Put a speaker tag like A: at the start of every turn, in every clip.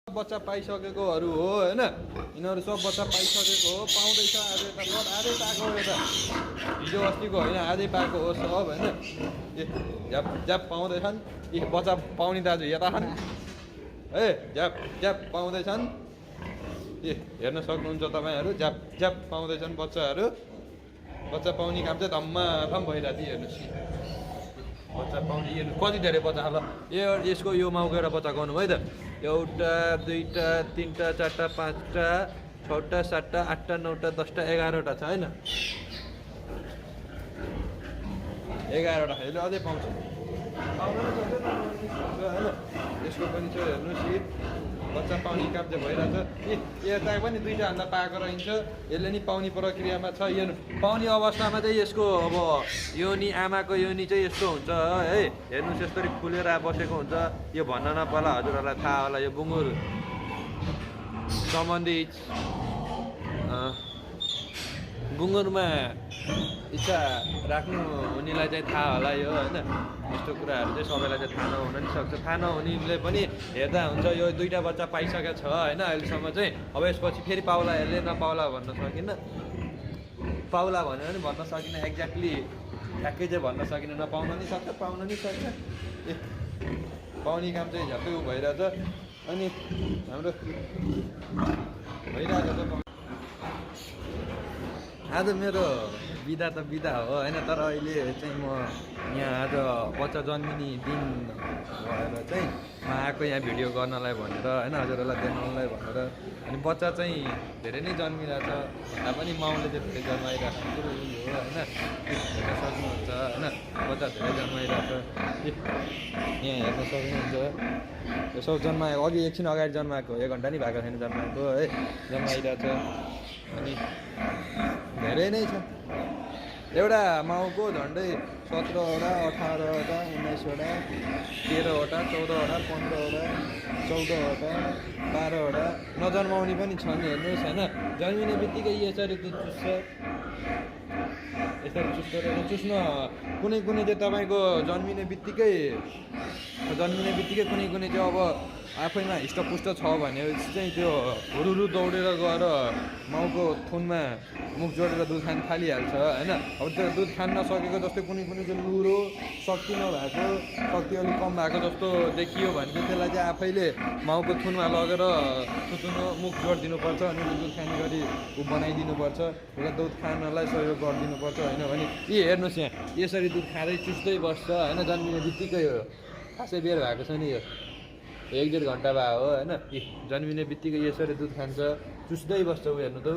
A: बच्चा पाइसकेकोहरू हो हैन यिनीहरू सब बच्चा पाइसकेको हो पाउँदैछ आज त आधै पाएको हो त हिजो अस्तिको होइन आधै पाएको हो सब हैन ए झ्याप झ्याप पाउँदैछन् ए बच्चा पाउने दाजु यता छन् ए झ्याप झ्याप पाउँदैछन् ए हेर्न सक्नुहुन्छ तपाईहरु झ्याप झ्याप पाउँदैछन् बच्चाहरू बच्चा पाउने काम चाहिँ धम्माधम भइरहेको थियो हेर्नुस् बच्चा पाउने हेर्नु कति धेरै बच्चा होला यसको यो माउ गएर बच्चा गाउनु भयो त एउटा दुईटा तीनटा चारटा पाँचटा छवटा सातटा आठटा नौटा दसटा 11वटा छ हैन 11वटा यसले अझै पाउँछ हैन यसको पनि छ हेर्नुस् बच्चा पाउने काम चाहिँ भइरहेछ यता पनि दुईटा भन्दा पाएको रहन्छ यसले नि पाउने प्रक्रियामा छ हेर्नु पाउने अवस्थामा चाहिँ यसको अब योनी आमाको योनी चाहिँ यस्तो हुन्छ है हेर्नुस् यसरी फुलेर बसेको हुन्छ यो भन्न नपर्ला हजुरहरूलाई थाहा होला यो बुङ्गुर सम्बन्धी बुङ्गुरमा इच्छा राख्नु हुनेलाई चाहिँ थाहा होला यो हैन यस्तो कुराहरू चाहिँ सबैलाई चाहिँ थाहा नहुन नि सक्छ थाहा नहुनेले पनि हेर्दा हुन्छ यो दुईटा बच्चा पाइसकेको छ हैन अहिलेसम्म चाहिँ अब यसपछि फेरि पाउला यसले नपाउला भन्न सकिन्न पाउला भनेर पनि भन्न सकिन्न एक्ज्याक्टली ठ्याक्कै चाहिँ भन्न सकिन्न नपाउन नि सक्छ पाउन नि सक्छ पाउने काम चाहिँ झट्टै भइरहेछ अनि हाम्रो भइरहेको छ आज मेरो बिदा त बिदा हो हैन तर अहिले चाहिँ म यहाँ आज बच्चा जन्मिने दिन भएर चाहिँ म आएको यहाँ भिडियो गर्नलाई भनेर हैन हजुरहरूलाई देखाउनलाई भनेर अनि बच्चा चाहिँ धेरै नै जन्मिरहेछ भन्दा पनि माउले चाहिँ धेरै जन्माइरहेको कुरो हो हैन हेर्न सक्नुहुन्छ हैन बच्चा धेरै जन्माइरहेछ यहाँ हेर्न सक्नुहुन्छ यो सब जन्माएको अघि एकछिन अगाडि जन्माएको 1 घन्टा नि भएको छैन जन्माएको है जन्माइरहेछ अनि धेरै नै छ एउटा माउको झन्डै 17वटा 18वटा 19वटा 13वटा 14वटा 15वटा 14वटा 12वटा नजन्माउने पनि छन् हेर्नुहोस् हैन जन्मिने बित्तिकै यसरी दुध चुस्छ यसरी चुस्छ चुस्न कुनै कुनै चाहिँ तपाईँको जन्मिने बित्तिकै कुनै कुनै चाहिँ अब आफैमा हिष्टपुष्ट छ भनेपछि चाहिँ त्यो हुरुरु दौडेर गएर माउको थुनमा मुख जोडेर दुध खान थालिहाल्छ हैन अब त्यो दुध खान नसकेको जस्तै कुनै कुनै चाहिँ लुरो शक्ति नभएको शक्ति अलिक कम भएको जस्तो देखियो भने चाहिँ त्यसलाई चाहिँ आफैले माउको थुनमा लगेर थुथुनो मुख जोडिदिनुपर्छ अनि दुध खाने गरी बनाइदिनुपर्छ र दुध खानलाई सहयोग गरिदिनुपर्छ होइन भने हेर्नुहोस् यहाँ यसरी दुध खाँदै चुस्दै बस्छ होइन जन्मिने बित्तिकै हो खासै बेर भएको छ नि यो 1-1.5 घन्टा भयो हो हैन जन्मिने बित्तिकै यसरी दुध खान्छ चुस्दै बस्छ उ हेर्नु त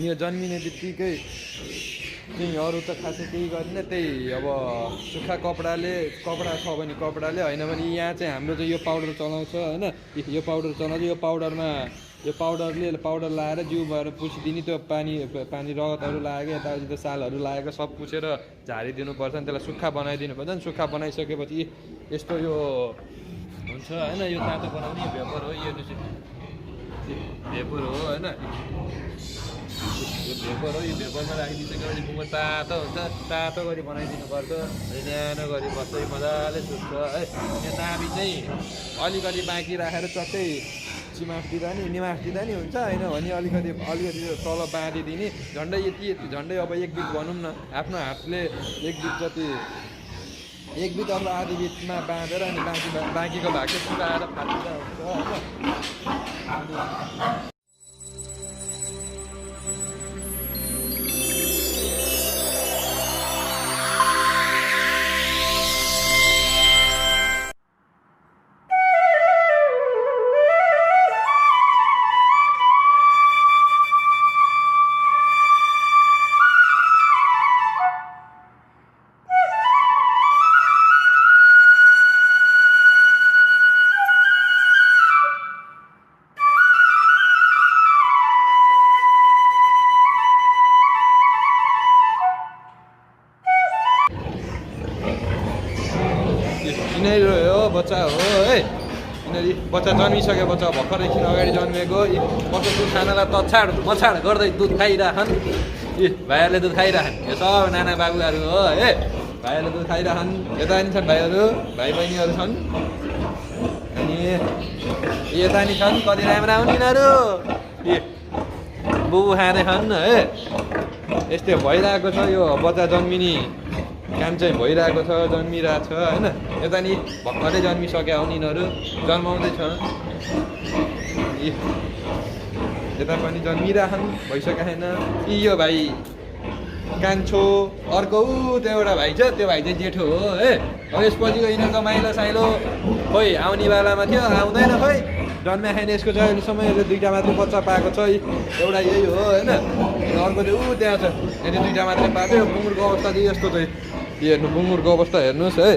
A: अनि यो जन्मिने बित्तिकै चाहिँ अरू त खासै केही गरिन्न, त्यही अब सुक्खा कपडा छ भने कपडाले, होइन भने यहाँ चाहिँ हाम्रो चाहिँ यो पाउडर चलाउँछ होइन। यो पाउडर चलाउँछ, यो पाउडर लाएर जिउ भएर पुछिदिने, त्यो पानी रगतहरू लागेको यताउति त्यो सालहरू लागेको सब पुछेर झारिदिनुपर्छ नि, त्यसलाई सुक्खा बनाइदिनु पर्छ नि। सुक्खा बनाइसकेपछि यस्तो यो हुन्छ होइन। यो तातो बनाउने यो भेपर हो, यो भेपर हो होइन। यो भेपर हो, यो भेपरमा राखिदिइसकेपछि बुङ्गुर तातो हुन्छ, तातो गरी बनाइदिनुपर्छ। न्यानो गरी बस्छ, मजाले सुक्छ है। यो नाभि चाहिँ अलिकति बाँकी राखेर चट्टै निमास दिँदा नि हुन्छ, होइन भने अलिकति तल बाँधिदिने, झन्डै अब 1 बिट भनौँ न, आफ्नो हातले 1 बिट जति, 1 बिट अब आधी बिटमा बाँधेर अनि बाँकीको भाग चाहिँ सुकाएर फाटिँदा हुन्छ होइन। यिनीहरू हो बच्चा हो है। यिनीहरू बच्चा जन्मिसके बच्चा भर्खर एकछिन अगाडि जन्मेको। बच्चा खानालाई मछाड गर्दै दुध खाइरहन्। भाइहरूले दुध खाइरहन्। यो सब नाना बाबुहरू हो है। भाइहरूले दुध खाइरहन्। यता नि छन् भाइहरू, भाइ बहिनीहरू छन्। अनि यता नि छन्, कति राम्रो आउने यिनीहरू। बुबु खाँदैछन् है। यस्तै भइरहेको छ यो बच्चा जन्मिने काम चाहिँ भइरहेको छ, जन्मिरहेको छ होइन। यता नि भर्खरै जन्मिसक्यो हुन् यिनीहरू, जन्माउँदैछ। यता पनि जन्मिरहन्, भइसकेको छैन। यो भाइ कान्छो, अर्को त्यो एउटा भाइ छ, त्यो भाइ चाहिँ जेठो हो है। अब यसपछिको यिनीहरूको माइलो साइलो खोइ आउने बेलामा थियो, आउँदैन खोइ। जन्मे छैन यसको चाहिँ अहिलेसम्म, यसले 2टा मात्रै बच्चा पाएको छ। एउटा यही हो होइन। अर्को चाहिँ त्यहाँ छ, यसले 2टा मात्रै पाएको। यो बुङ्गुरको अवस्था चाहिँ यस्तो चाहिँ हेर्नु, बुङ्गुरको अवस्था हेर्नुहोस् है।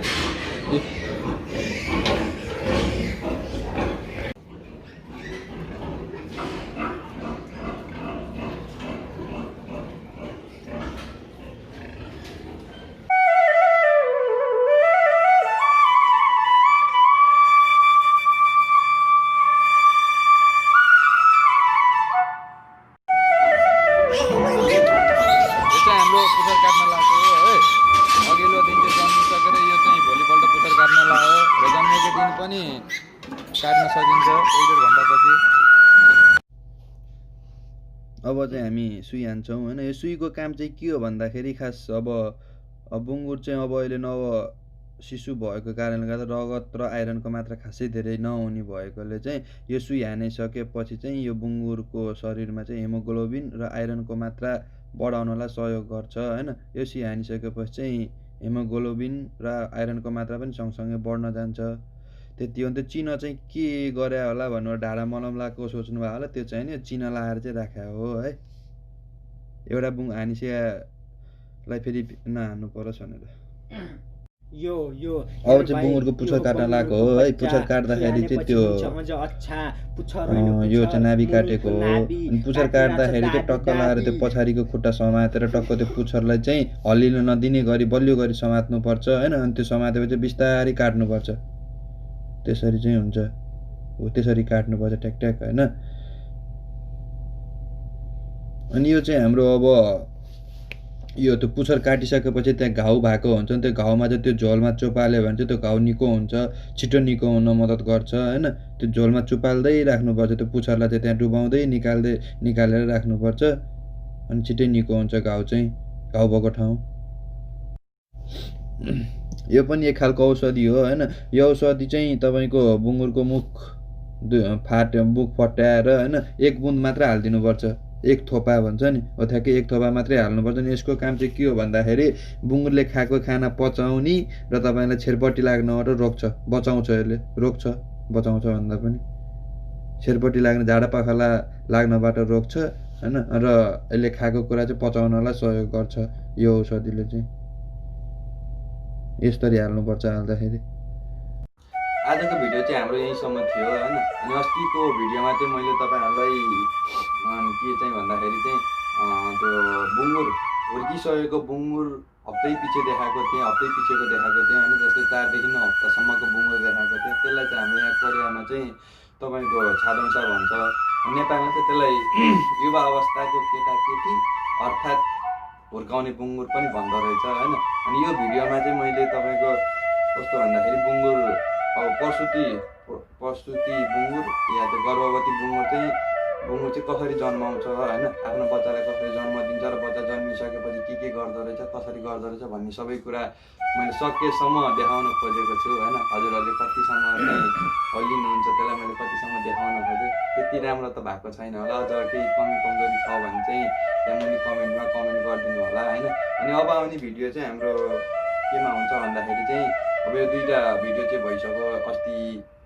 A: काट्न सकिन्छ 1-1.5 घन्टापछि। अब चाहिँ हामी सुई हान्छौँ होइन। यो सुईको काम चाहिँ के हो भन्दाखेरि खास अब बुङ्गुर चाहिँ अब अहिले नव शिशु भएको कारणले गर्दा रगत र आइरनको मात्रा खासै धेरै नहुने भएकोले चाहिँ यो सुई हानिसकेपछि चाहिँ यो बुङ्गुरको शरीरमा चाहिँ हेमोग्लोबिन र आइरनको मात्रा बढाउनलाई सहयोग गर्छ होइन। यो सुई हानिसकेपछि चाहिँ हेमोग्लोबिन र आइरनको मात्रा पनि सँगसँगै बढ्न जान्छ। त्यति हो। त्यो चिनो चाहिँ के गरे होला भनेर ढाडा मलम लगाएको सोच्नु भयो होला, त्यो चाहिँ नि चिनो लगाएर चाहिँ राखेको हो है। एउटा हानिसियालाई फेरि नहान्नु परोस् भनेर।
B: यो
A: अब चाहिँ बुङ्गुरको पुच्छर काट्न लगाएको हो है। पुच्छर काट्दाखेरि चाहिँ त्यो यो चाहिँ नाभि काटेको हो। अनि पुच्छर काट्दाखेरि चाहिँ टक्क लगाएर त्यो पछाडिको खुट्टा समातेर टक्क त्यो पुच्छरलाई चाहिँ हल्लिन नदिने गरी बलियो गरी समात्नुपर्छ होइन। अनि त्यो समातेपछि बिस्तारै काट्नुपर्छ, त्यसरी चाहिँ हुन्छ। हो त्यसरी काट्नुपर्छ ट्याक होइन। अनि यो चाहिँ हाम्रो अब यो त्यो पुच्छर काटिसकेपछि त्यहाँ घाउ भएको हुन्छ नि, त्यो घाउमा चाहिँ त्यो झोलमा चुपाल्यो भने चाहिँ त्यो घाउ निको हुन्छ, छिटो निको हुन मद्दत गर्छ होइन। त्यो झोलमा चुपाल्दै राख्नुपर्छ, त्यो पुच्छरलाई चाहिँ त्यहाँ डुबाउँदै निकालेर राख्नुपर्छ। अनि छिटै निको हुन्छ घाउ भएको ठाउँ। यो पनि एक खालको औषधि हो होइन। यो औषधि चाहिँ तपाईँको बुङ्गुरको मुख फट्याएर होइन 1 बुन्द मात्र हालिदिनुपर्छ। 1 थोपा भन्छ नि, हो ठ्याक्कै 1 थोपा मात्रै हाल्नुपर्छ नि। यसको काम चाहिँ के हो भन्दाखेरि बुङ्गुरले खाएको खाना पचाउने र तपाईँलाई छेरपट्टि लाग्नबाट रोक्छ, बचाउँछ। यसले बचाउँछ भन्दा पनि छेरपट्टि लाग्ने झाडा पखाला लाग्नबाट रोक्छ। हैन। र यसले खाएको कुरा चाहिँ पचाउनलाई सहयोग गर्छ यो औषधिले चाहिँ। यसरी हाल्नुपर्छ। हाल्दाखेरि आजको भिडियो चाहिँ हाम्रो यहीँसम्म थियो हैन। अनि अस्तिको भिडियोमा चाहिँ मैले तपाईहरुलाई के चाहिँ भन्दाखेरि चाहिँ त्यो बुङ्गुर हुर्किसकेको बुङ्गुर हप्तै पछि देखाएको थिएँ, हप्तै पछिको देखाएको थिएँ हैन। जस्तै 4 देखि 9 हप्तासम्मको बुङ्गुर देखाएको थिएँ। त्यसलाई चाहिँ हाम्रो यहाँ कोरियामा चाहिँ तपाईको छादोङसा भन्छ। नेपालमा चाहिँ त्यसलाई युवा अवस्थाको केटाकेटी अर्थात् हुर्काउने बुङ्गुर पनि भन्दो रहेछ हैन। अनि यो भिडियोमा चाहिँ मैले तपाईको कस्तो भन्दाखेरि बुङ्गुर अब प्रसुति बुङ्गुर या त गर्भवती बुङ्गुर चाहिँ कसरी जन्माउँछ हैन, आफ्नो बच्चालाई कसरी जन्म दिन्छ र बच्चा जन्मिसकेपछि के गर्दो रहेछ, कसरी गर्दो रहेछ भन्ने सबै कुरा मैले सकेसम्म देखाउन खोजेको छु हैन। हजुरहरूले कतिसम्म चाहिँ लिनुहुन्छ त्यसलाई मैले कतिसम्म देखाउन खोजेँ। त्यति राम्रो त भएको छैन होला। अझ केही कमी कमजोरी छ भने चाहिँ त्यहाँ मुनि कमेन्टमा कमेन्ट गरिदिनु होला हैन। अनि अब आउने भिडियो चाहिँ हाम्रो केमा हुन्छ भन्दाखेरि चाहिँ अब यो दुईटा भिडियो चाहिँ भइसक्यो। अस्ति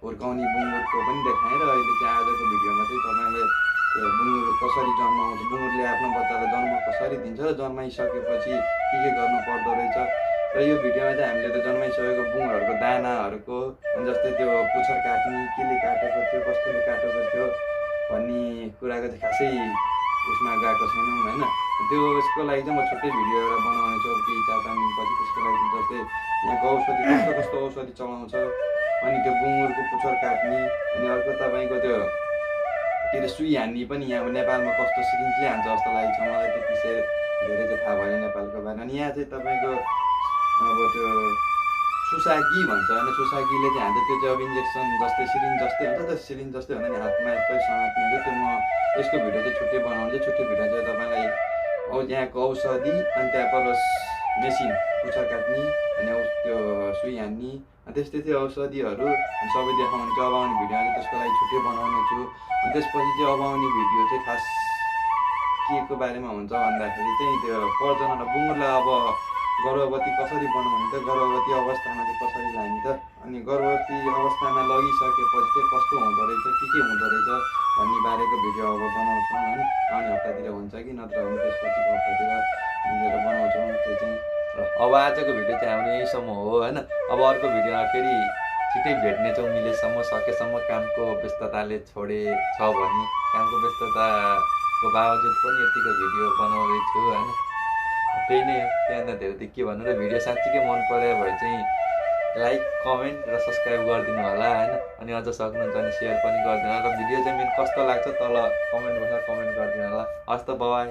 A: हुर्काउने बुङ्गुरको पनि देखाएँ र अहिले चाहिँ आजको भिडियोमा चाहिँ तपाईँलाई त्यो बुङ्गुर कसरी जन्माउँछ, बुङ्गुरले आफ्नो बच्चालाई जन्म कसरी दिन्छ र जन्माइसकेपछि के गर्नु पर्दो रहेछ। र यो भिडियोमा चाहिँ हामीले त जन्माइसकेको बुङ्गुरहरूको दानाहरूको जस्तै त्यो पुच्छर काट्ने, केले काटेको थियो, कस्तोले काटेको थियो भन्ने कुराको चाहिँ खासै उसमा गएको छैनौँ हैन। त्यो यसको लागि चाहिँ म छुट्टै भिडियो एउटा बनाउने छु अब केही 4-5 दिनपछि। त्यसको लागि जस्तै यहाँको औषधि कस्तो औषधि चलाउँछ, अनि त्यो बुङ्गुरको पुच्छर काट्ने, अनि अर्को तपाईँको त्यो सुई हान्ने पनि यहाँ नेपालमा कस्तो सिरिन्जले हान्छ जस्तो लागेको छ मलाई। त्यति धेरै चाहिँ थाहा भएन नेपालको बारेमा। अनि यहाँ चाहिँ तपाईँको अब त्यो सुसाकी भन्छ होइन, सुसाकीले चाहिँ हान्छ। त्यो चाहिँ अब इन्जेक्सन जस्तै सिरिन्ज जस्तै हुन्छ। त्यो सिरिन्ज जस्तै भन्दा नि हातमा यस्तै समात्ने हुन्छ। त्यो म यसको भिडियो चाहिँ छुट्टै बनाउँछु। छुट्टै भिडियो चाहिँ तपाईँलाई यहाँको औषधि, अनि त्यहाँ प्लस मेसिन पुच्छर काट्ने, अनि त्यो सुई हान्ने, त्यस्तै औषधिहरू सबै देखाउने छु। अब आउने भिडियोमा चाहिँ त्यसको लागि छुट्टै बनाउने छु। अनि त्यसपछि चाहिँ अब आउने भिडियो चाहिँ खास के को बारेमा हुन्छ भन्दाखेरि चाहिँ त्यो प्रजनन बुङ्गुरलाई अब गर्भवती कसरी बनाउने त, गर्भवती अवस्थामा चाहिँ कसरी लाने त, अनि गर्भवती अवस्थामा लगिसकेपछि चाहिँ कस्तो हुँदो रहेछ, के हुँदो रहेछ भन्ने बारेको भिडियो अब बनाउँछौँ होइन। आउने हप्तातिर हुन्छ कि नत्र भने त्यसपछिको हप्तातिर मिलेर बनाउँछौँ त्यो चाहिँ। अब आजको भिडियो चाहिँ हाम्रो यहीँसम्म हो होइन। अब अर्को भिडियोमा फेरि छिट्टै भेट्नेछौँ मिलेसम्म, सकेसम्म। कामको व्यस्तताले छोडे छ भने कामको व्यस्तताको बावजुद पनि यतिको भिडियो बनाउँदैछु होइन। त्यही नै हो, त्यहाँभन्दा धेरै त के भन्नु। र भिडियो साँच्चीकै मन पऱ्यो भए चाहिँ लाइक, कमेन्ट र सब्सक्राइब गरिदिनु होला होइन। अनि अझ सक्नुहुन्छ भने सेयर पनि गरिदिनु होला। र भिडियो चाहिँ मेन कस्तो लाग्छ तल कमेन्ट बक्समा कमेन्ट गरिदिनु होला। हस् त, बाइ।